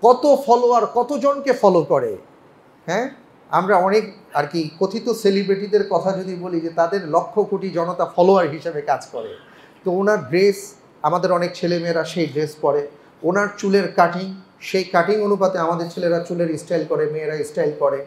কত ফলোয়ার কতজনকে ফলো করে। হ্যাঁ, আমরা অনেক আর কি কথিত সেলিব্রিটিদের কথা যদি বলি যে তাদের লক্ষ কোটি জনতা ফলোয়ার হিসেবে কাজ করে, তো ওনার ড্রেস, আমাদের অনেক ছেলেমেয়েরা সেই ড্রেস পরে, ওনার চুলের কাটিং, সেই কাটিং অনুপাতে আমাদের ছেলেরা চুলের স্টাইল করে, মেয়েরা স্টাইল করে,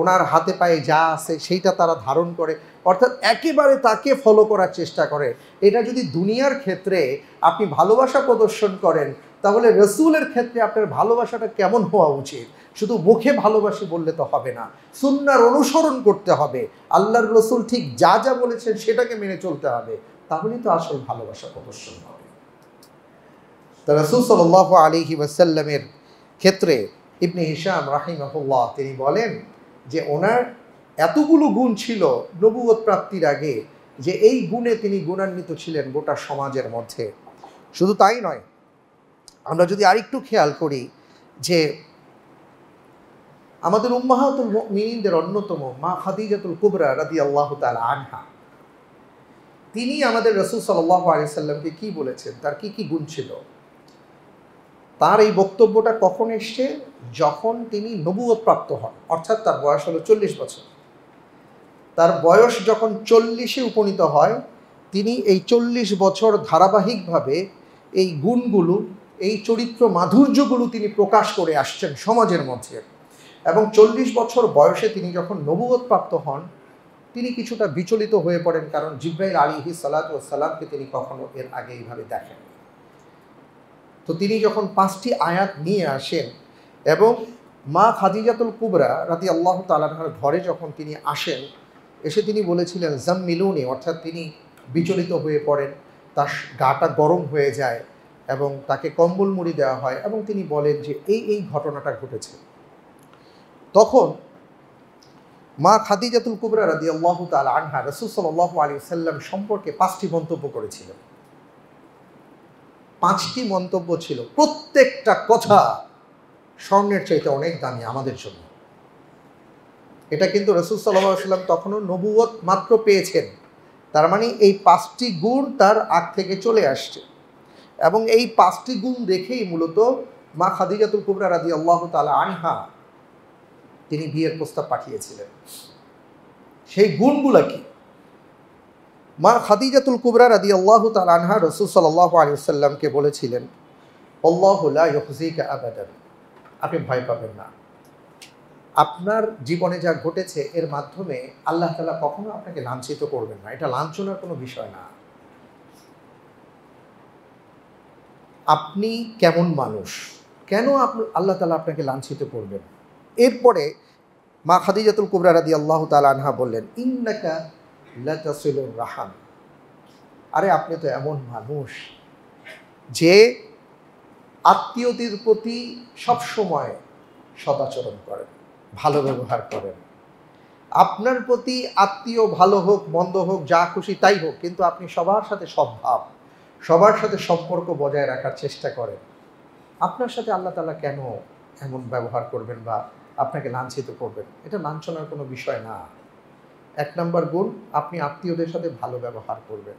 ওনার হাতে পায়ে যা আছে সেইটা তারা ধারণ করে, অর্থাৎ একেবারে তাকে ফলো করার চেষ্টা করে। এটা যদি দুনিয়ার ক্ষেত্রে আপনি ভালোবাসা প্রদর্শন করেন, তাহলে রসুলের ক্ষেত্রে আপনার ভালোবাসাটা কেমন হওয়া উচিত? শুধু মুখে ভালোবাসি বললে তো হবে না, সুন্নাহর অনুসরণ করতে হবে। আল্লাহর রসুল ঠিক যা যা বলেছেন সেটাকে মেনে চলতে হবে, তাহলেই তো আসল ভালোবাসা প্রদর্শন হবে। তা রাসূল সাল্লাল্লাহু আলাইহি ওয়াসাল্লামের ক্ষেত্রে ইবনে হিশাম রাহিমাহুল্লাহ তিনি বলেন যে ওনার এতগুলো গুণ ছিল নবুয়ত প্রাপ্তির আগে, যে এই গুণে তিনি গুণান্বিত ছিলেন গোটা সমাজের মধ্যে। শুধু তাই নয়, আমরা যদি আরেকটু খেয়াল করি যে আমাদের উম্মাহাতুল মুমিনিনদের অন্যতম মা খাদিজাতুল কুবরা রাদিয়াল্লাহু তাআলা আনহা, তিনি আমাদের রাসূল সাল্লাল্লাহু আলাইহি সাল্লামকে কি বলেছেন, তার কি কি গুণ ছিল। তার এই বক্তব্যটা কখন এসছে? যখন তিনি নবুয়ত প্রাপ্ত হন, অর্থাৎ তার বয়স হলো 40 বছর। তার বয়স যখন 40-এ উপনীত হয়, তিনি এই 40 বছর ধারাবাহিকভাবে এই গুণগুলো, এই চরিত্র মাধুর্যগুলো তিনি প্রকাশ করে আসছেন সমাজের মধ্যে। এবং 40 বছর বয়সে তিনি যখন নবুয়ত প্রাপ্ত হন, তিনি কিছুটা বিচলিত হয়ে পড়েন, কারণ জিবরাইল আলাইহিস সালাতু ওয়াস সালামকে তিনি কখনো এর আগে এইভাবে দেখেন। তো তিনি যখন 5টি আয়াত নিয়ে আসেন এবং মা খাদিজাতুল কুবরা রাদিয়াল্লাহু তাআলা আনহার ঘরে যখন তিনি আসেন, এসে তিনি বলেছিলেন জাম্মিলুনি, অর্থাৎ তিনি বিচলিত হয়ে পড়েন, তার গাটা গরম হয়ে যায় এবং তাকে কম্বল মুড়ি দেওয়া হয় এবং তিনি বলেন যে এই ঘটনাটা ঘটেছে। তখন মা খাদিজাতুল কুবরা রাদিয়াল্লাহু তাআলা আনহা রাসূল সাল্লাল্লাহু আলাইহি ওয়াসাল্লাম সম্পর্কে 5টি মন্তব্য করেছিলেন। 5টি মন্তব্য ছিল, প্রত্যেকটা কথা স্বর্ণের চাইতে অনেক দামি আমাদের জন্য। এটা কিন্তু রাসূল সাল্লাল্লাহু আলাইহি ওয়াসাল্লাম তখনও নবুয়ত মাত্র পেয়েছেন, তার মানে এই 5টি গুণ তার আগ থেকে চলে আসছে। এবং এই 5টি গুণ দেখেই মূলত মা খাদিজাতুল কুবরা রাদিয়াল্লাহু তাআলা আনহা তিনি বিয়ের প্রস্তাব পাঠিয়েছিলেন। সেই গুণগুলা কি? মা খাদিজাতুল কুবরা রাদিয়াল্লাহু তাআলা আনহা রাসূল সাল্লাল্লাহু আলাইহি ওয়াসাল্লামকে বলেছিলেন, আল্লাহু লা ইউখজিকা আবাদান, আপনি ভয় পাবেন না। আপনার জীবনে যা ঘটেছে এর মাধ্যমে আল্লাহ তাআলা কখনো আপনাকে লাঞ্ছিত করবেন না, এটা লাঞ্ছনার কোনো বিষয় না। আপনি কেমন মানুষ, কেন আল্লাহ তাআলা আপনাকে লাঞ্ছিত করবেন? এরপরে মা খাদিজাতুল কুবরা রাদিয়াল্লাহু তাআলা আনহা বললেন, ইন্নাকা লাতাসিলুর রাহাম, আরে আপনি তো এমন মানুষ যে আত্মীয়দের প্রতি সবসময় সদাচরণ করেন, ভালো ব্যবহার করেন। আপনার প্রতি আত্মীয় ভালো হোক মন্দ হোক যা খুশি তাই হোক, কিন্তু আপনি সবার সাথে সদ্ভাব, সবার সাথে সম্পর্ক বজায় রাখার চেষ্টা করেন। আপনার সাথে আল্লাহ তাআলা কেন এমন ব্যবহার করবেন বা আপনাকে লাঞ্ছিত করবেন? এটা লাঞ্ছনার কোনো বিষয় না। 1 নম্বর গুণ, আপনি আত্মীয়দের সাথে ভালো ব্যবহার করবেন।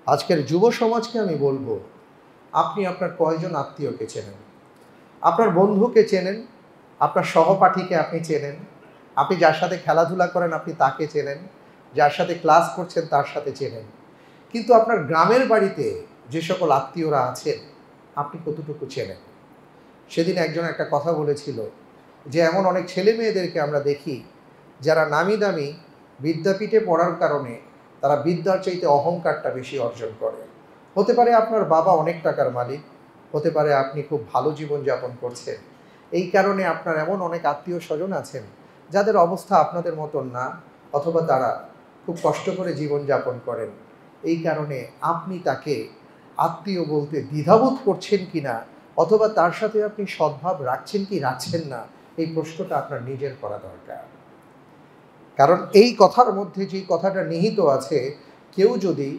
আজকের যুব সমাজকে আমি বলবো, আপনি আপনার কয়জন আত্মীয়কে চেনেন? আপনার বন্ধুকে চেনেন, আপনার সহপাঠীকে আপনি চেনেন, আপনি যার সাথে খেলাধুলা করেন আপনি তাকে চেনেন, যার সাথে ক্লাস করছেন তার সাথে চেনেন, কিন্তু আপনার গ্রামের বাড়িতে যে সকল আত্মীয়রা আছেন আপনি কতটুকু চেনেন? সেদিন একজন একটা কথা বলেছিল যে এমন অনেক ছেলে মেয়েদেরকে আমরা দেখি যারা নামি দামি বিদ্যাপীঠে পড়ার কারণে তারা বিদ্যার চাইতে অহংকারটা বেশি অর্জন করে। হতে পারে আপনার বাবা অনেক টাকার মালিক, হতে পারে আপনি খুব ভালো জীবনযাপন করছেন, এই কারণে আপনার এমন অনেক আত্মীয় স্বজন আছেন যাদের অবস্থা আপনাদের মতন না, অথবা তারা খুব কষ্ট করে জীবনযাপন করেন। এই কারণে আপনি তাকে আত্মীয় বলতে দ্বিধাবোধ করছেন কি না, অথবা তার সাথে আপনি সদ্ভাব রাখছেন কি রাখছেন না, এই প্রশ্নটা আপনার নিজের করা দরকার। কারণ এই কথার মধ্যে যে কথাটা নিহিত আছে, কেউ যদি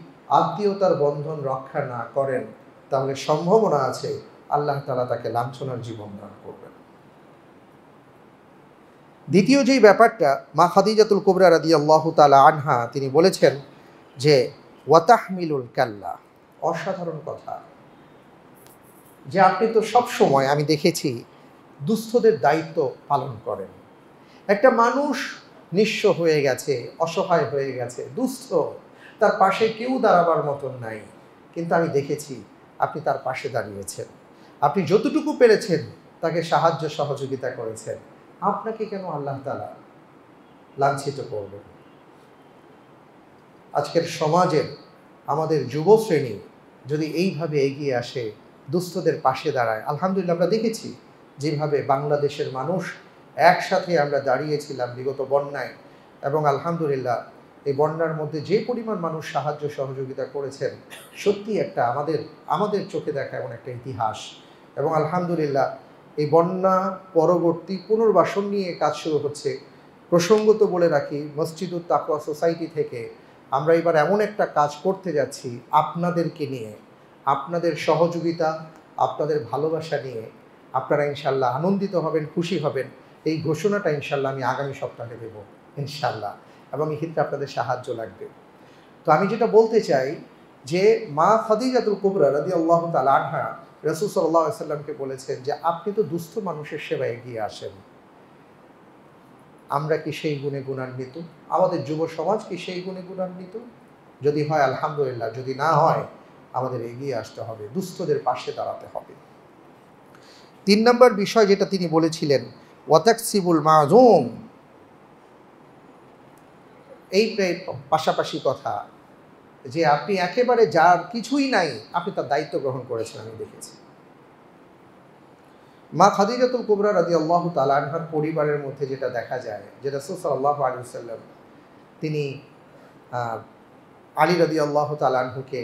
আত্মীয়তার বন্ধন রক্ষা না করেন তাহলে সম্ভাবনা আছে আল্লাহ তাআলা তাকে লাঞ্ছনার জীবন দান করবেন। দ্বিতীয় যেই ব্যাপারটা, মা খাদিজাতুল কুবরা রাদিয়াল্লাহু তাআলা আনহা তিনি বলেছেন যে ওয়াতাহমিলুল কাল্লা, অসাধারণ কথা, যে আপনি তো সব সময় আমি দেখেছি দুস্থদের দায়িত্ব পালন করেন। একটা মানুষ নিঃস্ব হয়ে গেছে, অসহায় হয়ে গেছে, দুস্থ, তার পাশে কেউ দাঁড়াবার মতন নাই, কিন্তু আমি দেখেছি আপনি তার পাশে দাঁড়িয়েছেন, আপনি যতটুকু পেরেছেন তাকে সাহায্য সহযোগিতা করেছেন। আপনাকে কেন আল্লাহ তাআলা লাঞ্ছিত করবেন? আজকের সমাজের আমাদের যুব শ্রেণী যদি এইভাবে এগিয়ে আসে, দুস্থদের পাশে দাঁড়ায়, আলহামদুলিল্লাহ আমরা দেখেছি যেভাবে বাংলাদেশের মানুষ একসাথে আমরা দাঁড়িয়েছিলাম বিগত বন্যায়, এবং আলহামদুলিল্লাহ এই বন্যার মধ্যে যে পরিমাণ মানুষ সাহায্য সহযোগিতা করেছেন, সত্যি একটা আমাদের চোখে দেখা এমন একটা ইতিহাস। এবং আলহামদুলিল্লাহ এই বন্যা পরবর্তী পুনর্বাসন নিয়ে কাজ শুরু হচ্ছে। প্রসঙ্গত বলে রাখি, মসজিদুত তাকওয়া সোসাইটি থেকে আমরা এবার এমন একটা কাজ করতে যাচ্ছি আপনাদেরকে নিয়ে, আপনাদের সহযোগিতা, আপনাদের ভালোবাসা নিয়ে। আপনারা ইনশাল্লাহ আনন্দিত হবেন, খুশি হবেন। এই ঘোষণাটা ইনশাল্লাহ আমি আগামী সপ্তাহে দেব ইনশাল্লাহ, এবং এই ক্ষেত্রে আপনাদের সাহায্য লাগবে। তো আমি যেটা বলতে চাই যে মা খাদিজাতুল কুবরা রাদিয়াল্লাহু তাআলা আনহা রাসূল সাল্লাল্লাহু আলাইহি সাল্লামকে বলেছেন যে আপনি তো দুস্থ মানুষের সেবায় এগিয়ে আসেন, আমরা কি সেই গুণে গুণান্বিত? আমাদের যুব সমাজ কি সেই গুণে গুণান্বিত? যদি হয় আলহামদুলিল্লাহ, যদি না হয় আমাদের এগিয়ে আসতে হবে, দুস্থদের পাশে দাঁড়াতে হবে। 3 নম্বর বিষয় যেটা তিনি বলেছিলেন ওয়াতাকসিবুল মাযুম, এই পাশাপাশি কথা যে আপনি একেবারে যার কিছুই নাই আপনি তার দায়িত্ব গ্রহণ করেছেন। আমি দেখেছি মা খাদিজাতুল কুবরা রাদিয়াল্লাহু তাআলা আনহার পরিবারের মধ্যে যেটা দেখা যায় যে রাসূল সাল্লাল্লাহু আলাইহি ওয়াসাল্লাম তিনি আলী রাদিয়াল্লাহু তাআলা আনহুকে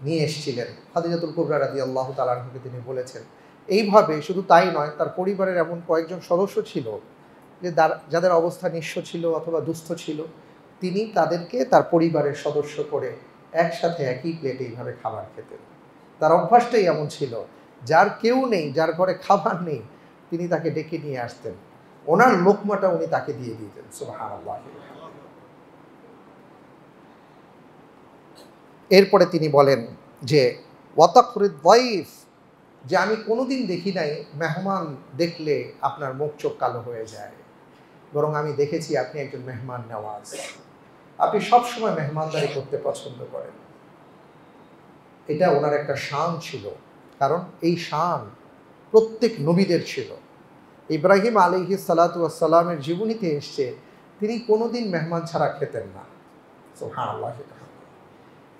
নিয়ে এসেছিলেন। খাদিজাতুল কুবরা রাদিয়াল্লাহু তাআলা আনহুকে তিনি বলেছেন। এইভাবে শুধু তাই নয়, তার পরিবারের এমন কয়েকজন সদস্য ছিল যে যাদের অবস্থা নিঃস্ব ছিল অথবা দুস্থ ছিল, তিনি তাদেরকে তার পরিবারের সদস্য করে একসাথে একই প্লেটে এইভাবে খাবার খেতেন। তার অভ্যাসটাই এমন ছিল, যার কেউ নেই, যার ঘরে খাবার নেই, তিনি তাকে ডেকে নিয়ে আসতেন, ওনার লোকমাটা উনি তাকে দিয়ে দিতেন। সুবহানাল্লাহ। এরপরে তিনি বলেন যে ওয়াতাকরিদ দাইফ, যে আমি কোনোদিন দেখি নাই মেহমান দেখলে আপনার মুখ চোখ কালো হয়ে যায়, বরং আমি দেখেছি আপনি একজন মেহমান নওয়াজ, আপনি সবসময় মেহমানদারি করতে পছন্দ করেন। এটা ওনার একটা শান ছিল, কারণ এই শান প্রত্যেক নবীদের ছিল। ইব্রাহিম আলাইহিস সালাতু ওয়াস সালামের জীবনীতে এসছে তিনি কোনোদিন মেহমান ছাড়া খেতেন না। সুবহানাল্লাহ।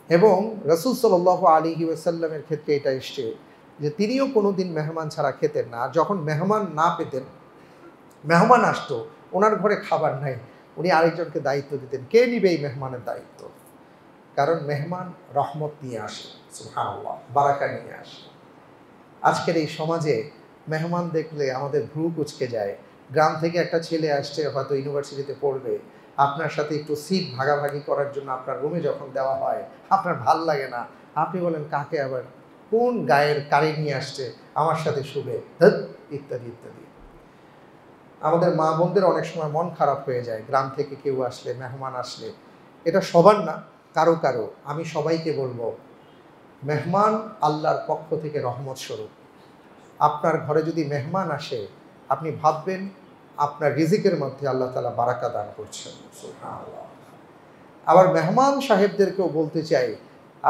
এবং রাসূল সাল্লাল্লাহু আলাইহি ওয়াসাল্লামের ক্ষেত্রে এটা এসছে যে তিনিও কোনোদিন মেহমান ছাড়া খেতেন না। যখন মেহমান না পেতেন, মেহমান আসতো, ওনার ঘরে খাবার নাই, উনি আরেকজনকে দায়িত্ব দিতেন, কে নিবে এই মেহমানের দায়িত্ব? কারণ মেহমান রহমত নিয়ে আসে, সুবহানাল্লাহ, বারাকা নিয়ে আসে। আজকের এই সমাজে মেহমান দেখলে আমাদের ভ্রু কুঁচকে যায়। গ্রাম থেকে একটা ছেলে আসছে, হয়তো ইউনিভার্সিটিতে পড়বে, আপনার সাথে একটু সিট ভাগাভাগি করার জন্য আপনার রুমে যখন দেওয়া হয় আপনার ভাল লাগে না, আপনি বলেন কাকে আবার, কোন গায়ের কারি নিয়ে আসছে আমার সাথে শুবে, ইত্যাদি ইত্যাদি। আমাদের মা বোনদের অনেক সময় মন খারাপ হয়ে যায় গ্রাম থেকে কেউ আসলে, মেহমান আসলে। এটা সবার না, কারো কারো। আমি সবাইকে বলবো, মেহমান আল্লাহর পক্ষ থেকে রহমত স্বরূপ। আপনার ঘরে যদি মেহমান আসে, আপনি ভাববেন আপনার রিজিকের মধ্যে আল্লাহ তাআলা বারাকা দান করছেন। সুবহানাল্লাহ। আবার মেহমান সাহেবদেরকেও বলতে চাই,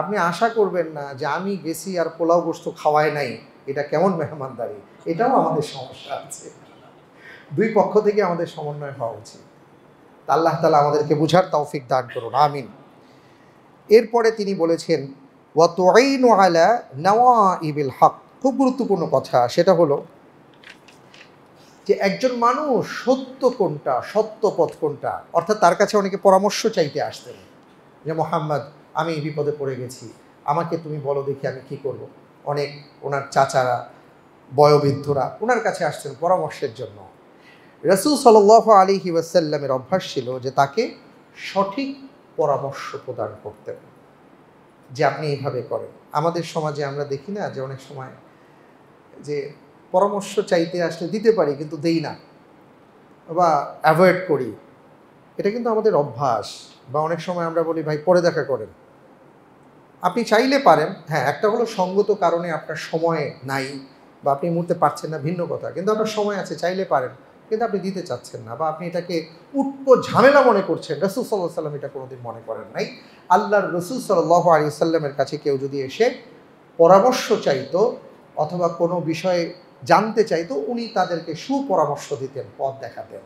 আপনি আশা করবেন না যে আমি গেছি আর পোলাও গোশত খাওয়ায় নাই, এটা কেমন মেহমানদারি, এটাও আমাদের সমস্যা আছে। দুই পক্ষ থেকে আমাদের সমন্বয় হওয়া উচিত। আল্লাহ তাআলা আমাদেরকে বুঝার তৌফিক দান করুন, আমিন। এরপরে তিনি বলেছেন ওয়া তুঈনু আলা নাওয়াইবিল হক, খুব গুরুত্বপূর্ণ কথা। সেটা হলো যে একজন মানুষ সত্য কোনটা, সত্য পথ কোনটা, অর্থাৎ তার কাছে অনেকে পরামর্শ চাইতে আসতেন যে মোহাম্মদ আমি এই বিপদে পড়ে গেছি, আমাকে তুমি বলো দেখি আমি কি করব। অনেক ওনার চাচারা, বয়োবৃদ্ধরা ওনার কাছে আসতেন পরামর্শের জন্য। রাসূল সাল্লাল্লাহু আলাইহি ওয়াসাল্লামের অভ্যাস ছিল যে তাকে সঠিক পরামর্শ প্রদান করতেন, যে আপনি এইভাবে করেন। আমাদের সমাজে আমরা দেখি না যে অনেক সময় যে পরামর্শ চাইতে আসলে দিতে পারি কিন্তু দেই না বা অ্যাভয়েড করি, এটা কিন্তু আমাদের অভ্যাস। বা অনেক সময় আমরা বলি ভাই পরে দেখা করেন, আপনি চাইলে পারেন, হ্যাঁ একটা হলো সঙ্গত কারণে আপনার সময় নাই বা আপনি এই মুহূর্তে পারছেন না, ভিন্ন কথা, কিন্তু আপনার সময় আছে, চাইলে পারেন, কিন্তু আপনি দিতে চাচ্ছেন না বা আপনি এটাকে উটকো ঝামেলা মনে করছেন। রাসূল সাল্লাল্লাহু আলাইহি ওয়াসাল্লাম এটা কোনোদিন মনে করেন নাই। আল্লাহর রাসূল সাল্লাল্লাহু আলাইহি ওয়াসাল্লামের কাছে কেউ যদি এসে পরামর্শ চাইতো অথবা কোনো বিষয়ে জানতে চাইতো, উনি তাদেরকে সুপরামর্শ দিতেন, পথ দেখাতেন।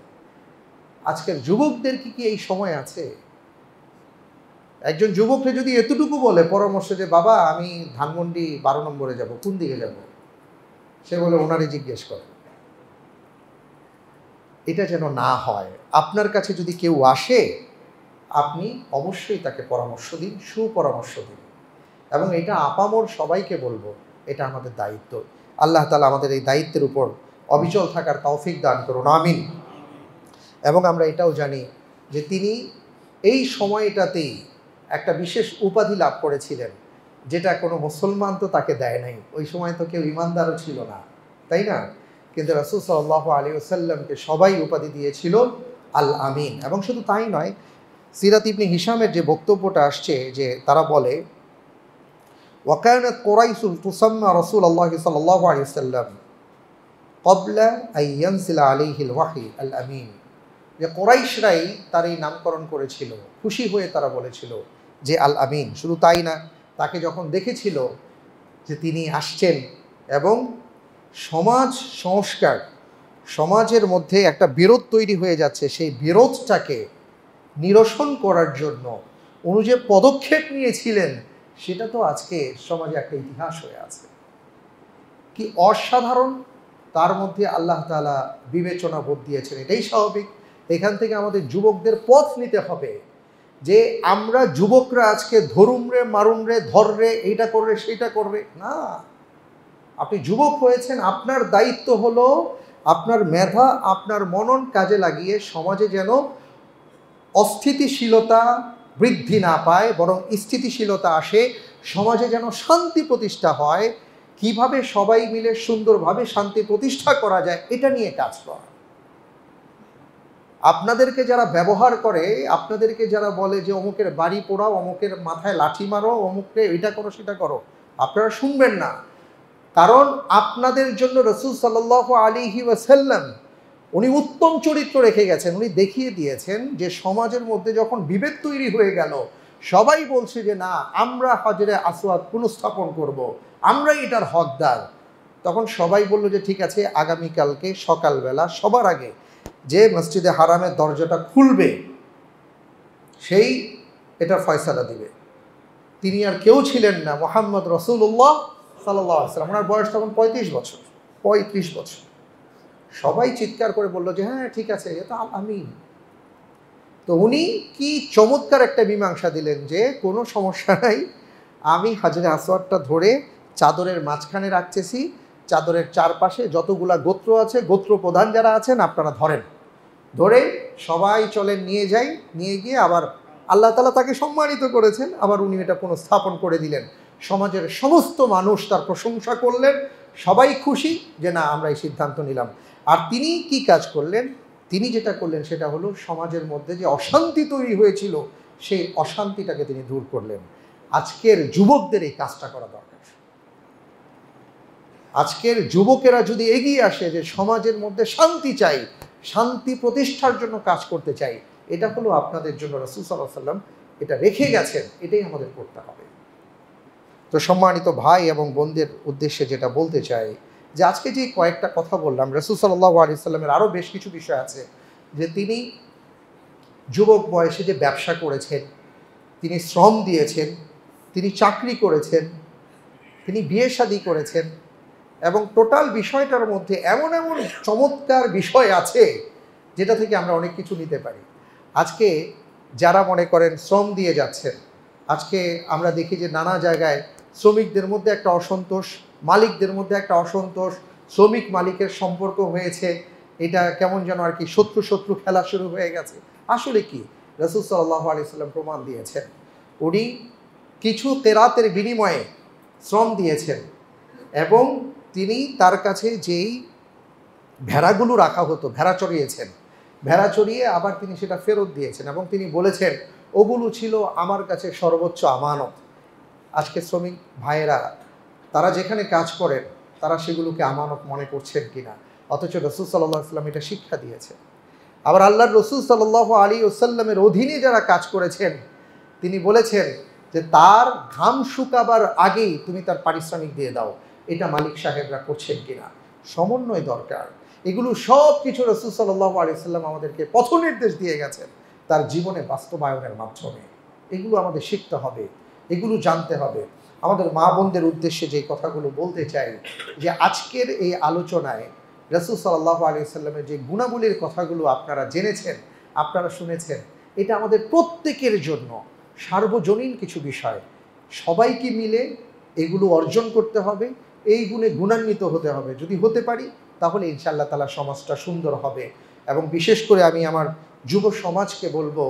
আজকের যুবকদের কি এই সময় আছে? একজন যুবককে যদি এতটুকু বলে পরামর্শ যে বাবা আমি ধানমন্ডি 12 নম্বরে যাব, কোন দিকে যাব, সে বলে ওনারে জিজ্ঞেস করে। এটা যেন না হয়। আপনার কাছে যদি কেউ আসে আপনি অবশ্যই তাকে পরামর্শ দিন, সুপরামর্শ দিন, এবং এটা আপামর সবাইকে বলবো, এটা আমাদের দায়িত্ব। আল্লাহ তাআলা আমাদের এই দায়িত্বের উপর অবিচল থাকার তৌফিক দান করুন, আমিন। এবং আমরা এটাও জানি যে তিনি এই সময়টাতেই একটা বিশেষ উপাধি লাভ করেছিলেন, যেটা কোনো মুসলমান তো তাকে দেয় নাই। ওই সময় তো কেউ ইমানদারও ছিল না, তাই না? কিন্তু রাসূল সাল্লাল্লাহু আলাইহি ওয়াসাল্লামকে সবাই উপাধি দিয়েছিল আল আমিন। এবং শুধু তাই নয়, সিরাত ইবনে হিশামের যে বক্তব্যটা আসছে যে তারা বলে ওয়াকানাত কুরাইশুন তুসাম্মা রাসূলুল্লাহি সাল্লাল্লাহু আলাইহি ওয়াসাল্লাম ক্বাবলা আন ইয়ানজিলা আলাইহিল ওয়াহী আল আমিন, যে কুরাইশরাই তার এই নামকরণ করেছিল, খুশি হয়ে তারা বলেছিল যে আল আমিন। শুধু তাই না, তাকে যখন দেখেছিল যে তিনি আসছেন এবং সমাজ সংস্কার, সমাজের মধ্যে একটা বিরোধ তৈরি হয়ে যাচ্ছে, সেই বিরোধটাকে নিরসন করার জন্য উনি যে পদক্ষেপ নিয়েছিলেন সেটা তো আজকে সমাজে একটা ইতিহাস হয়ে আছে। কি অসাধারণ তার মধ্যে আল্লাহ তাআলা বিবেচনা বোধ দিয়েছেন, এটাই স্বাভাবিক। এখান থেকে আমাদের যুবকদের পথ নিতে হবে যে আমরা যুবকরা আজকে ধরুম রে, মারুম রে, ধর রে, এইটা করবে সেইটা করবে না। আপনি যুবক হয়েছেন, আপনার দায়িত্ব হলো আপনার মেধা, আপনার মনন কাজে লাগিয়ে সমাজে যেন অস্থিতিশীলতা বৃদ্ধি না পায়, বরং স্থিতিশীলতা আসে, সমাজে যেন শান্তি প্রতিষ্ঠা হয়। কিভাবে সবাই মিলে সুন্দরভাবে শান্তি প্রতিষ্ঠা করা যায় এটা নিয়ে কাজ করা। আপনাদেরকে যারা ব্যবহার করে, আপনাদেরকে যারা বলে যে অমুকের বাড়ি পোড়াও, অমুকের মাথায় লাঠি মারো, অমুককে এটা করো সেটা করো, আপনারা শুনবেন না। কারণ আপনাদের জন্য রাসূল সাল্লাল্লাহু আলাইহি ওয়াসাল্লাম উনি উত্তম চরিত্র রেখে গেছেন। উনি দেখিয়ে দিয়েছেন যে সমাজের মধ্যে যখন বিভেদ তৈরি হয়ে গেল, সবাই বলছে যে না আমরা হাজরে আসওয়াদ পুনঃস্থাপন করব, আমরাই এটার হকদার, তখন সবাই বলল যে ঠিক আছে, আগামীকালকে সকালবেলা সবার আগে যে মসজিদে হারামের দরজাটা খুলবে সেই এটার ফয়সালা দিবে। তিনি আর কেউ ছিলেন না, মুহাম্মদ রাসূলুল্লাহ সাল্লাল্লাহু আলাইহি ওয়াসাল্লাম। ওনার বয়স তখন 35 বছর। সবাই চিৎকার করে বলল যে হ্যাঁ ঠিক আছে, এটা আমিন। তো উনি কি চমৎকার একটা মীমাংসা দিলেন যে কোনো সমস্যা নাই, আমি হাজরে আসওয়াদটা ধরে চাদরের মাঝখানে রাখতেছি, চাদরের চারপাশে যতগুলা গোত্র আছে, গোত্র প্রধান যারা আছেন আপনারা ধরেন, ধরে সবাই চলেন নিয়ে যাই। নিয়ে গিয়ে আবার আল্লাহ তাআলা তাকে সম্মানিত করেছেন, আবার উনি এটা পুনঃস্থাপন করে দিলেন। সমাজের সমস্ত মানুষ তার প্রশংসা করলেন, সবাই খুশি যে না আমরা এই সিদ্ধান্ত নিলাম। আর তিনি কি কাজ করলেন? তিনি যেটা করলেন সেটা হলো সমাজের মধ্যে যে অশান্তি তৈরি হয়েছিল সেই অশান্তিটাকে তিনি দূর করলেন। আজকের যুবকদের এই কাজটা করা দরকার। আজকের যুবকেরা যদি এগিয়ে আসে যে সমাজের মধ্যে শান্তি চাই, শান্তি প্রতিষ্ঠার জন্য কাজ করতে চাই, এটা হলো আপনাদের জন্য রাসূল সাল্লাল্লাহু আলাইহি ওয়াসাল্লাম এটা রেখে গেছেন, এটাই আমাদের করতে হবে। তো সম্মানিত ভাই এবং বোনদের উদ্দেশ্যে যেটা বলতে চাই যে আজকে যে কয়েকটা কথা বললাম, রাসূল সাল্লাল্লাহু আলাইহি ওয়াসাল্লামের আরও বেশ কিছু বিষয় আছে যে তিনি যুবক বয়সে যে ব্যবসা করেছেন, তিনি শ্রম দিয়েছেন, তিনি চাকরি করেছেন, তিনি বিয়ে শাদী করেছেন, এবং টোটাল বিষয়টার মধ্যে এমন এমন চমৎকার বিষয় আছে যেটা থেকে আমরা অনেক কিছু নিতে পারি। আজকে যারা মনে করেন শ্রম দিয়ে যাচ্ছেন, আজকে আমরা দেখি যে নানা জায়গায় শ্রমিকদের মধ্যে একটা অসন্তোষ, মালিকদের মধ্যে একটা অসন্তোষ, শ্রমিক মালিকের সম্পর্ক হয়েছে, এটা কেমন যেন আর কি শত্রু শত্রু খেলা শুরু হয়ে গেছে। আসলে কি রাসূল সাল্লাল্লাহু আলাইহি ওয়াসাল্লাম প্রমাণ দিয়েছেন, উনি কিছু কেরাতের বিনিময়ে শ্রম দিয়েছেন এবং তিনি তার কাছে যেই ভেড়াগুলো রাখা হতো, ভেড়া চড়িয়েছেন, ভেড়া চড়িয়ে আবার তিনি সেটা ফেরত দিয়েছেন এবং তিনি বলেছেন ওগুলো ছিল আমার কাছে সর্বোচ্চ আমানত। আজকে শ্রমিক ভাইয়েরা তারা যেখানে কাজ করেন তারা সেগুলোকে আমানত মনে করছেন কিনা, অথচ রাসূল সাল্লাল্লাহু আলাইহি ওয়াসাল্লাম এটা শিক্ষা দিয়েছেন। আবার আল্লাহর রাসূল সাল্লাল্লাহু আলাইহি ওয়াসাল্লামের অধীনে যারা কাজ করেছেন তিনি বলেছেন যে তার ঘাম শুকাবার আগেই তুমি তার পারিশ্রমিক দিয়ে দাও। এটা মালিক সাহেবরা করছেন কিনা, সমন্বয় দরকার। এগুলো সব কিছু রাসূল সাল্লাল্লাহু আলাইহি ওয়াসাল্লাম আমাদেরকে পথ নির্দেশ দিয়ে গেছেন তার জীবনে বাস্তবায়নের মাধ্যমে। এগুলো আমাদের শিখতে হবে, এগুলো জানতে হবে। আমাদের মা বোনদের উদ্দেশ্যে যে কথাগুলো বলতে চাই যে আজকের এই আলোচনায় রাসূল সাল্লাল্লাহু আলাইহি ওয়াসাল্লামের যে গুণাবলীর কথাগুলো আপনারা জেনেছেন, আপনারা শুনেছেন, এটা আমাদের প্রত্যেকের জন্য সার্বজনীন কিছু বিষয়। সবাইকে মিলে এগুলো অর্জন করতে হবে, এই গুণে গুণান্বিত হতে হবে। যদি হতে পারি তাহলে ইনশাআল্লাহ তাআলা সমাজটা সুন্দর হবে। এবং বিশেষ করে আমি আমার যুব সমাজকে বলবো,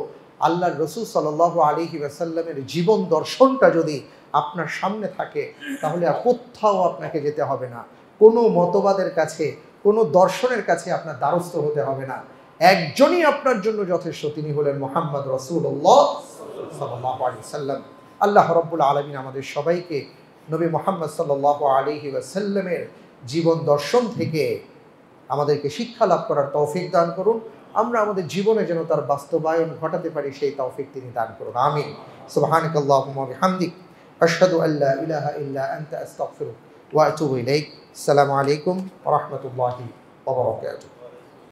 আল্লাহর রাসূল সাল্লাল্লাহু আলাইহি ওয়াসাল্লামের জীবন দর্শনটা যদি আপনার সামনে থাকে তাহলে আর কোথাও আপনাকে যেতে হবে না, কোনো মতবাদের কাছে, কোনো দর্শনের কাছে আপনার দ্বারস্থ হতে হবে না। একজনই আপনার জন্য যথেষ্ট, তিনি হলেন মুহাম্মদ রাসূলুল্লাহ সাল্লাল্লাহু আলাইহি ওয়াসাল্লাম। আল্লাহ রাব্বুল আলামিন আমাদের সবাইকে নবী মুহাম্মদ সাল্লাল্লাহু আলাইহি ওয়াসাল্লামের জীবন দর্শন থেকে আমাদেরকে শিক্ষা লাভ করার তৌফিক দান করুন। আমরা আমাদের জীবনে যেন তার বাস্তবায়ন ঘটাতে পারি, সেই তৌফিক তিনি দান করুন। আমিন। সুবহানাকাল্লাহুম্মা ওয়া বিহামদিক আশহাদু আল্লা ইলাহা ইল্লা আনতা আস্তাগফিরুকা ওয়া আতুবু ইলাইক। আসসালামু আলাইকুম ওয়া রাহমাতুল্লাহি ওয়া বারাকাতুহু।